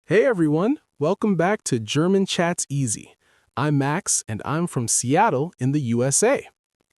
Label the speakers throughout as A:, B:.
A: Hey everyone, welcome back to German Chats Easy. I'm Max and I'm from Seattle in the USA.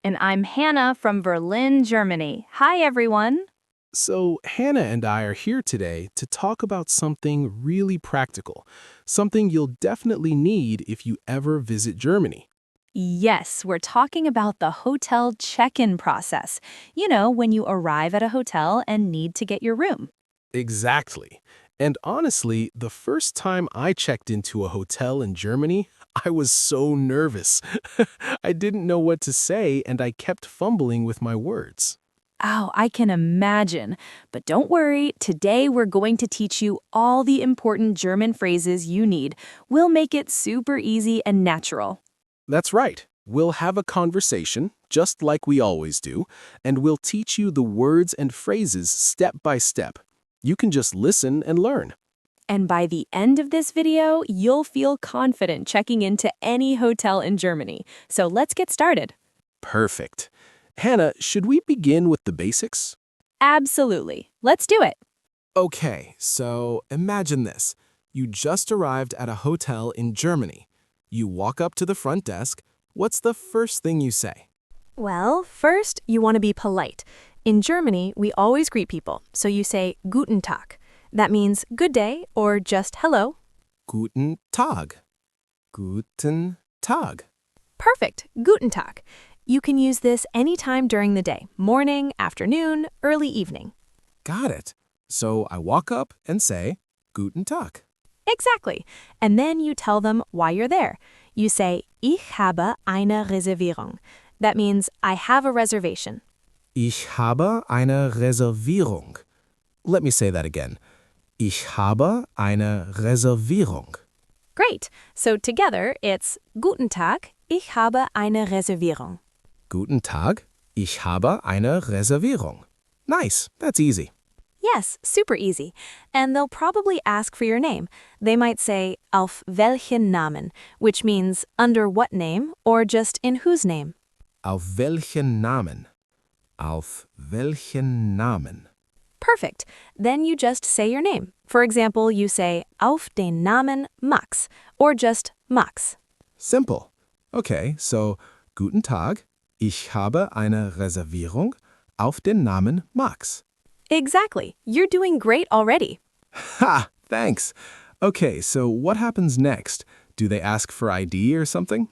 B: And I'm Hannah from Berlin, Germany. Hi, everyone.
A: So, Hannah and I are here today to talk about something really practical, something you'll definitely need if you ever visit Germany.
B: Yes, we're talking about the hotel check-in process. You know, when you arrive at a hotel and need to get your room.
A: Exactly. And honestly, the first time I checked into a hotel in Germany, I was so nervous. I didn't know what to say and I kept fumbling with my words.
B: Oh, I can imagine. But don't worry, today we're going to teach you all the important German phrases you need. We'll make it super easy and natural.
A: That's right. We'll have a conversation, just like we always do, and we'll teach you the words and phrases step by step. You can just listen and learn.
B: And by the end of this video, you'll feel confident checking into any hotel in Germany. So let's get started.
A: Perfect. Hannah, should we begin with the basics?
B: Absolutely. Let's do it.
A: Okay, so imagine this. You just arrived at a hotel in Germany. You walk up to the front desk. What's the first thing you say?
C: Well, first, you want to be polite. In Germany, we always greet people, so you say Guten Tag. That means good day or just hello.
A: Guten Tag. Guten Tag.
C: Perfect, Guten Tag. You can use this anytime during the day, morning, afternoon, early evening.
A: Got it. So I walk up and say, Guten Tag.
C: Exactly. And then you tell them why you're there. You say, Ich habe eine Reservierung. That means I have a reservation.
A: Ich habe eine Reservierung. Let me say that again. Ich habe eine Reservierung.
C: Great. So together, it's Guten Tag, ich habe eine Reservierung.
A: Guten Tag, ich habe eine Reservierung. Nice, that's easy.
C: Yes, super easy. And they'll probably ask for your name. They might say, auf welchen Namen, which means under what name or just in whose name.
A: Auf welchen Namen? Auf welchen Namen?
C: Perfect. Then you just say your name. For example, you say, auf den Namen Max, or just Max.
A: Simple. Okay, so Guten Tag, ich habe eine Reservierung auf den Namen Max.
C: Exactly. You're doing great already.
A: Ha! Thanks. Okay, so what happens next? Do they ask for ID or something?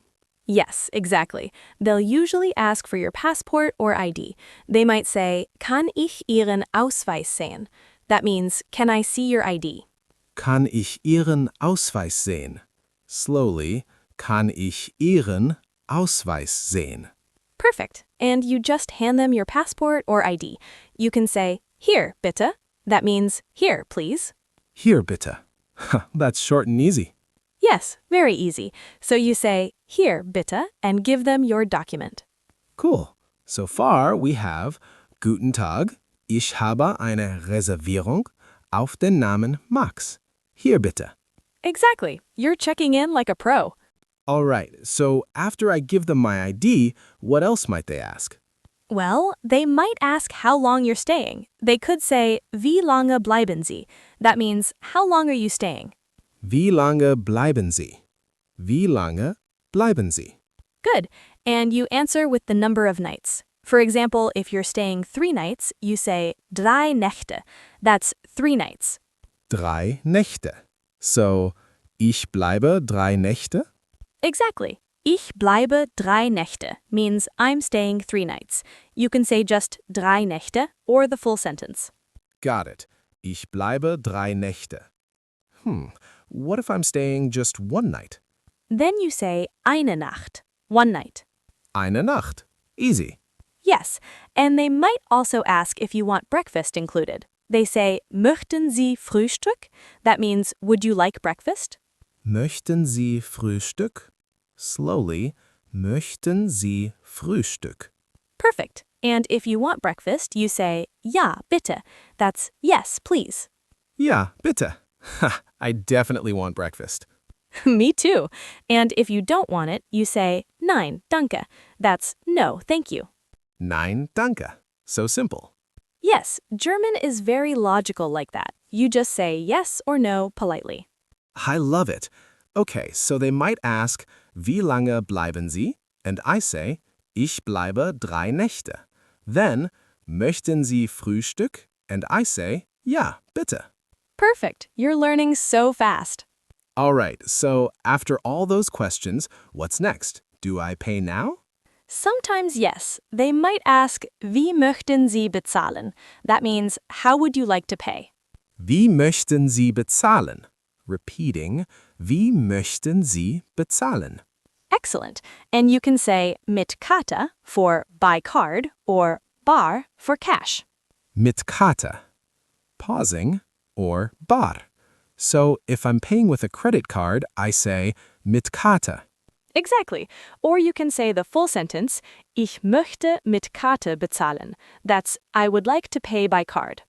C: Yes, exactly. They'll usually ask for your passport or ID. They might say, kann ich Ihren Ausweis sehen? That means, can I see your ID?
A: Kann ich Ihren Ausweis sehen? Slowly, kann ich Ihren Ausweis sehen?
C: Perfect. And you just hand them your passport or ID. You can say, Hier, bitte. That means, here, please.
A: Hier bitte. That's short and easy.
C: Yes, very easy. So you say, Hier, bitte, and give them your document.
A: Cool. So far we have Guten Tag, ich habe eine Reservierung auf den Namen Max. Hier bitte.
C: Exactly. You're checking in like a pro.
A: All right, so after I give them my ID, what else might they ask?
C: Well, they might ask how long you're staying. They could say, Wie lange bleiben Sie? That means, how long are you staying?
A: Wie lange bleiben Sie? Wie lange bleiben Sie?
C: Good. And you answer with the number of nights. For example, if you're staying 3 nights, you say drei Nächte. That's 3 nights.
A: 3 Nächte. So, ich bleibe 3 Nächte?
C: Exactly. Ich bleibe 3 Nächte means I'm staying 3 nights. You can say just 3 Nächte or the full sentence.
A: Got it. Ich bleibe 3 Nächte. What if I'm staying just 1 night?
C: Then you say eine Nacht, 1 night.
A: Eine Nacht. Easy.
C: Yes, and they might also ask if you want breakfast included. They say, möchten Sie Frühstück? That means, would you like breakfast?
A: Möchten Sie Frühstück? Slowly, möchten Sie Frühstück?
C: Perfect. And if you want breakfast, you say, ja, bitte. That's yes, please.
A: Ja, bitte. I definitely want breakfast.
C: Me too. And if you don't want it, you say, nein, danke. That's no, thank you.
A: Nein, danke. So simple.
C: Yes, German is very logical like that. You just say yes or no politely.
A: I love it. Okay, so they might ask, wie lange bleiben Sie? And I say, ich bleibe 3 Nächte. Then, möchten Sie Frühstück? And I say, ja, bitte.
C: Perfect. You're learning so fast.
A: All right, so after all those questions, what's next? Do I pay now?
C: Sometimes, yes. They might ask, wie möchten Sie bezahlen? That means, how would you like to pay?
A: Wie möchten Sie bezahlen? Repeating, wie möchten Sie bezahlen?
C: Excellent. And you can say mit Karte for by card or bar for cash.
A: Mit Karte. Pausing, or bar. So if I'm paying with a credit card, I say mit Karte.
C: Exactly. Or you can say the full sentence, ich möchte mit Karte bezahlen. That's, I would like to pay by card.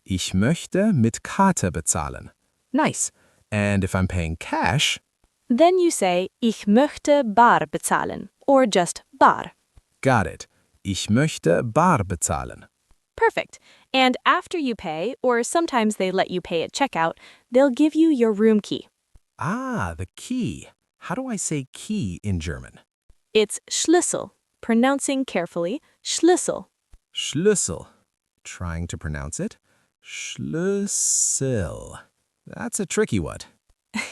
A: Ich möchte mit Karte bezahlen. Nice. And if I'm paying cash,
C: Then you say, ich möchte bar bezahlen, or just bar.
A: got it. Ich möchte bar bezahlen.
C: Perfect. And after you pay, or sometimes they let you pay at checkout, they'll give you your room key.
A: Ah, the key. How do I say key in German?
C: It's Schlüssel, pronouncing carefully, Schlüssel.
A: Schlüssel. Trying to pronounce it. Schlüssel. That's a tricky one.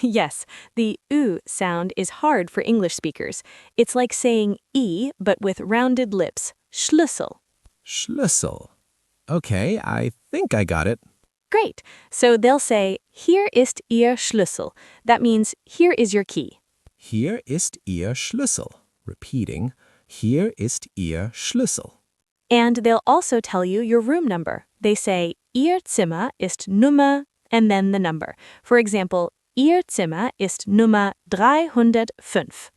C: Yes, the U sound is hard for English speakers. It's like saying E, but with rounded lips. Schlüssel.
A: Schlüssel. Okay, I think I got it.
C: Great. So they'll say, Hier ist Ihr Schlüssel. That means, here is your key.
A: Hier ist Ihr Schlüssel. Repeating, hier ist Ihr Schlüssel.
C: And they'll also tell you your room number. They say, Ihr Zimmer ist Nummer, and then the number. For example, Ihr Zimmer ist Nummer 305.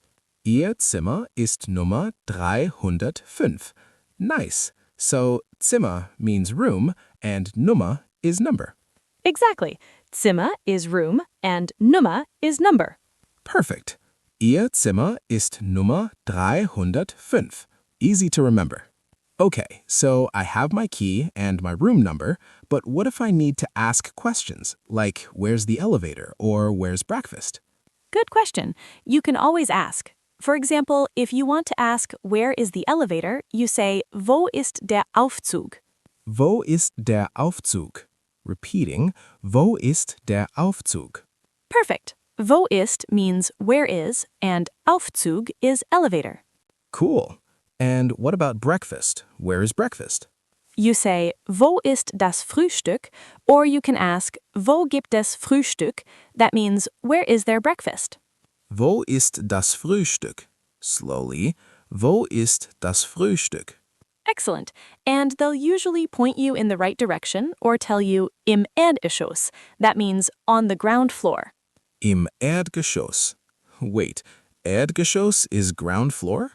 A: Ihr Zimmer ist Nummer 305. Nice. So, Zimmer means room, and Nummer is number.
C: Exactly. Zimmer is room, and Nummer is number.
A: Perfect. Ihr Zimmer ist Nummer 305. Easy to remember. Okay, so I have my key and my room number, but what if I need to ask questions, like where's the elevator or where's breakfast?
C: Good question. You can always ask. For example, if you want to ask where is the elevator, you say, wo ist der Aufzug?
A: Wo ist der Aufzug? Repeating, wo ist der Aufzug?
C: Perfect. Wo ist means where is, and Aufzug is elevator.
A: Cool. And what about breakfast? Where is breakfast?
C: You say, wo ist das Frühstück? Or you can ask, wo gibt es Frühstück? That means, where is their breakfast?
A: Wo ist das Frühstück? Slowly, wo ist das Frühstück?
C: Excellent. And they'll usually point you in the right direction or tell you im Erdgeschoss. That means on the ground floor.
A: Im Erdgeschoss. Wait, Erdgeschoss is ground floor?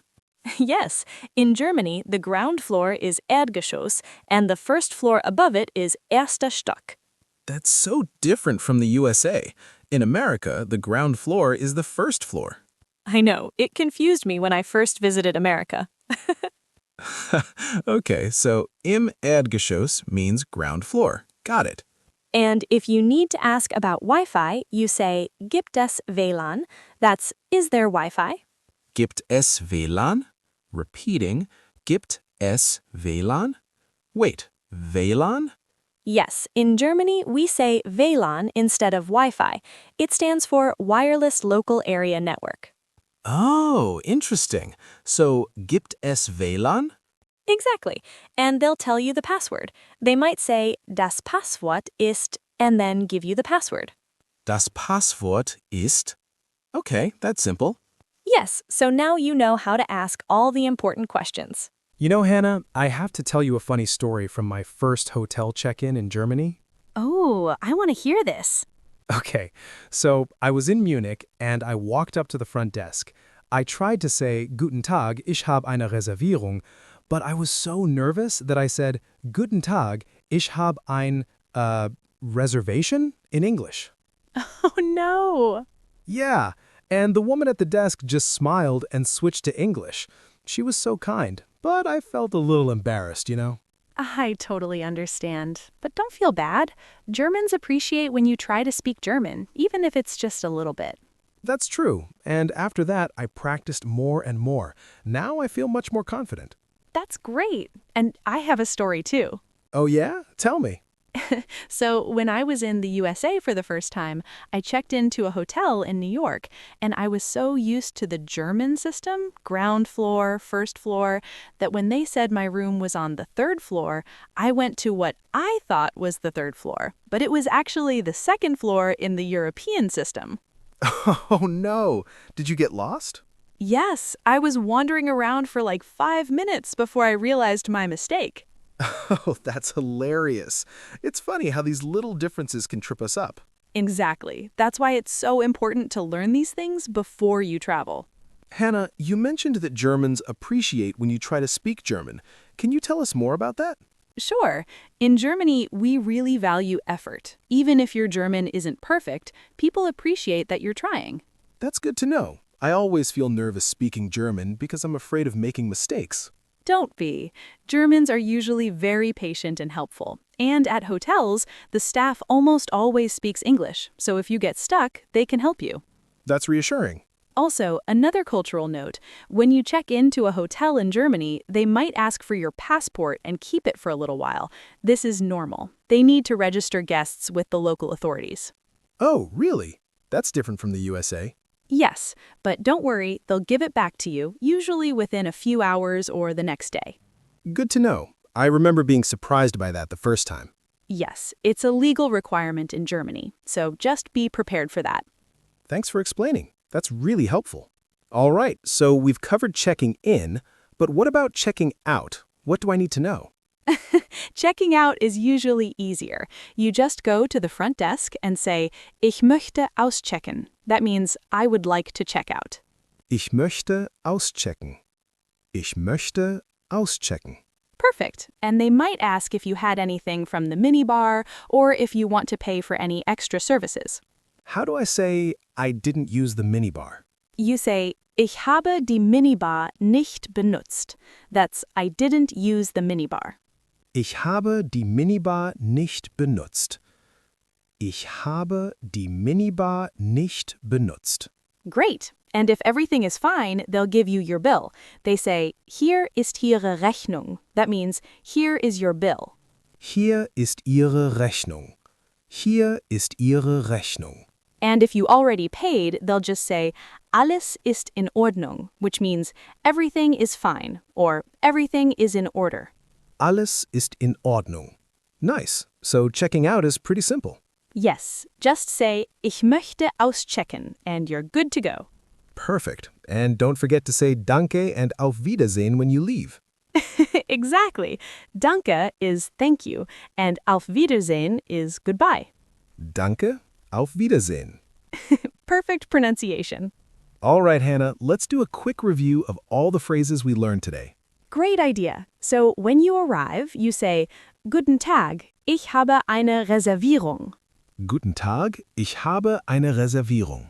C: Yes, in Germany, the ground floor is Erdgeschoss and the first floor above it is erster Stock.
A: That's so different from the USA. In America, the ground floor is the first floor.
C: I know, it confused me when I first visited America.
A: Okay, so im Erdgeschoss means ground floor. Got it.
C: And if you need to ask about Wi-Fi, you say, gibt es WLAN? That's, is there Wi-Fi?
A: Gibt es WLAN? Repeating, gibt es WLAN? Wait, WLAN?
C: Yes, in Germany, we say WLAN instead of Wi-Fi. It stands for Wireless Local Area Network.
A: Oh, interesting. So, gibt es WLAN?
C: Exactly. And they'll tell you the password. They might say, das Passwort ist, and then give you the password.
A: Das Passwort ist? Okay, that's simple.
C: Yes, so now you know how to ask all the important questions.
D: You know, Hannah, I have to tell you a funny story from my first hotel check-in in Germany.
C: Oh, I want to hear this.
D: Okay, so I was in Munich and I walked up to the front desk. I tried to say, Guten Tag, ich habe eine Reservierung, but I was so nervous that I said, Guten Tag, ich habe ein, reservation in English.
C: Oh no.
D: Yeah, and the woman at the desk just smiled and switched to English. She was so kind, but I felt a little embarrassed, you know?
B: I totally understand. But don't feel bad. Germans appreciate when you try to speak German, even if it's just a little bit.
D: That's true, and after that I practiced more and more. Now I feel much more confident.
B: That's great. And I have a story too.
D: Oh yeah? Tell me.
B: So, when I was in the USA for the first time, I checked into a hotel in New York, and I was so used to the German system, ground floor, first floor, that when they said my room was on the third floor, I went to what I thought was the third floor, but it was actually the second floor in the European system.
D: Oh no! Did you get lost?
B: Yes, I was wandering around for like 5 minutes before I realized my mistake.
D: Oh, that's hilarious. It's funny how these little differences can trip us up.
B: Exactly. That's why it's so important to learn these things before you travel.
D: Hannah, you mentioned that Germans appreciate when you try to speak German. Can you tell us more about that?
B: Sure. In Germany, we really value effort. Even if your German isn't perfect, people appreciate that you're trying.
D: That's good to know. I always feel nervous speaking German because I'm afraid of making mistakes.
B: Don't be. Germans are usually very patient and helpful. And at hotels, the staff almost always speaks English, so if you get stuck, they can help you.
D: That's reassuring.
B: Also, another cultural note, when you check into a hotel in Germany, they might ask for your passport and keep it for a little while. This is normal. They need to register guests with the local authorities.
D: Oh, really? That's different from the USA.
B: Yes, but don't worry, they'll give it back to you, usually within a few hours or the next day.
D: Good to know. I remember being surprised by that the first time.
B: Yes, it's a legal requirement in Germany, so just be prepared for that.
D: Thanks for explaining. That's really helpful. All right, so we've covered checking in, but what about checking out? What do I need to know?
B: Checking out is usually easier. You just go to the front desk and say, Ich möchte auschecken. That means, I would like to check out.
D: Ich möchte auschecken. Ich möchte auschecken.
B: Perfect. And they might ask if you had anything from the minibar or if you want to pay for any extra services.
D: How do I say I didn't use the minibar?
B: You say, Ich habe die Minibar nicht benutzt. That's, I didn't use the minibar.
D: Ich habe die Minibar nicht benutzt. Ich habe die Minibar nicht benutzt.
B: Great. And if everything is fine, they'll give you your bill. They say, Hier ist Ihre Rechnung. That means, here is your bill.
D: Hier ist Ihre Rechnung. Hier ist Ihre Rechnung.
B: And if you already paid, they'll just say, Alles ist in Ordnung, which means everything is fine, or everything is in order.
D: Alles ist in Ordnung. Nice. So checking out is pretty simple.
B: Yes, just say, Ich möchte auschecken, and you're good to go.
D: Perfect. And don't forget to say Danke and Auf Wiedersehen when you leave.
B: Exactly. Danke is thank you, and Auf Wiedersehen is goodbye.
D: Danke, Auf Wiedersehen.
B: Perfect pronunciation.
D: All right, Hannah, let's do a quick review of all the phrases we learned today.
B: Great idea. So when you arrive, you say, Guten Tag, ich habe eine Reservierung.
D: Guten Tag, ich habe eine Reservierung.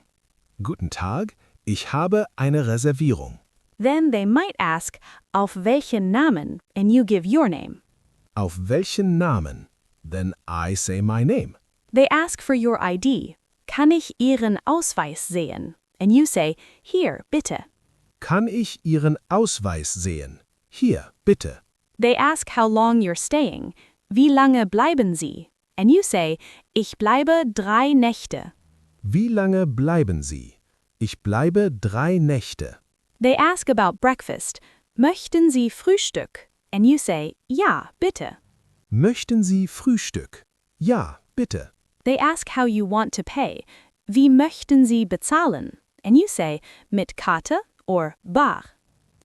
D: Guten Tag, ich habe eine Reservierung.
B: Then they might ask, Auf welchen Namen? And you give your name.
D: Auf welchen Namen? Then I say my name.
B: They ask for your ID. Kann ich Ihren Ausweis sehen? And you say, Hier, bitte.
D: Kann ich Ihren Ausweis sehen? Hier, bitte.
B: They ask how long you're staying. Wie lange bleiben Sie? And you say, Ich bleibe 3 Nächte.
D: Wie lange bleiben Sie? Ich bleibe 3 Nächte.
B: They ask about breakfast. Möchten Sie Frühstück? And you say, Ja, bitte.
D: Möchten Sie Frühstück? Ja, bitte.
B: They ask how you want to pay. Wie möchten Sie bezahlen? And you say, Mit Karte or bar.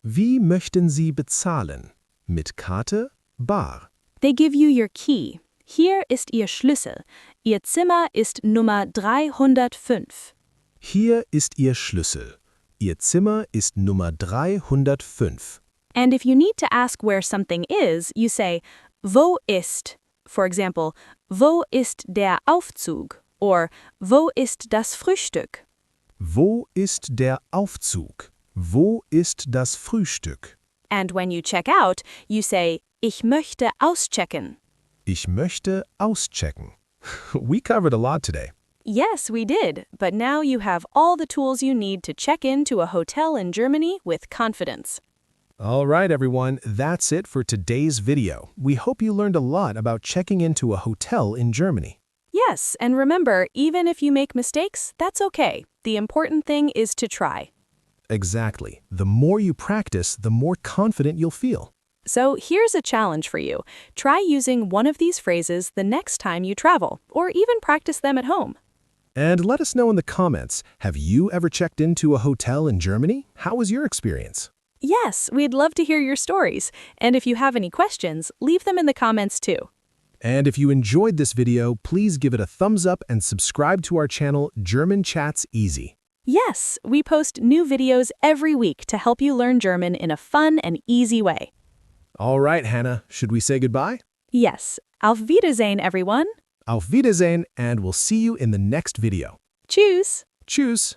D: Wie möchten Sie bezahlen? Mit Karte, bar.
B: They give you your key. Hier ist Ihr Schlüssel. Ihr Zimmer ist Nummer 305.
D: Hier ist Ihr Schlüssel. Ihr Zimmer ist Nummer 305.
B: And if you need to ask where something is, you say, Wo ist? For example, Wo ist der Aufzug? Or Wo ist das Frühstück?
D: Wo ist der Aufzug? Wo ist das Frühstück?
B: And when you check out, you say,
C: Ich möchte auschecken.
A: Ich möchte auschecken. We covered a lot today.
C: Yes, we did, but now you have all the tools you need to check into a hotel in Germany with confidence.
A: All right, everyone, that's it for today's video. We hope you learned a lot about checking into a hotel in Germany.
C: Yes, and remember, even if you make mistakes, that's okay. The important thing is to try.
A: Exactly. The more you practice, the more confident you'll feel.
C: So here's a challenge for you. Try using one of these phrases the next time you travel, or even practice them at home.
A: And let us know in the comments, have you ever checked into a hotel in Germany? How was your experience?
C: Yes, we'd love to hear your stories. And if you have any questions, leave them in the comments too.
A: And if you enjoyed this video, please give it a thumbs up and subscribe to our channel, German Chats Easy.
C: Yes, we post new videos every week to help you learn German in a fun and easy way.
A: All right, Hannah, should we say goodbye?
C: Yes, auf Wiedersehen, everyone.
A: Auf Wiedersehen, and we'll see you in the next video.
C: Tschüss.
A: Tschüss.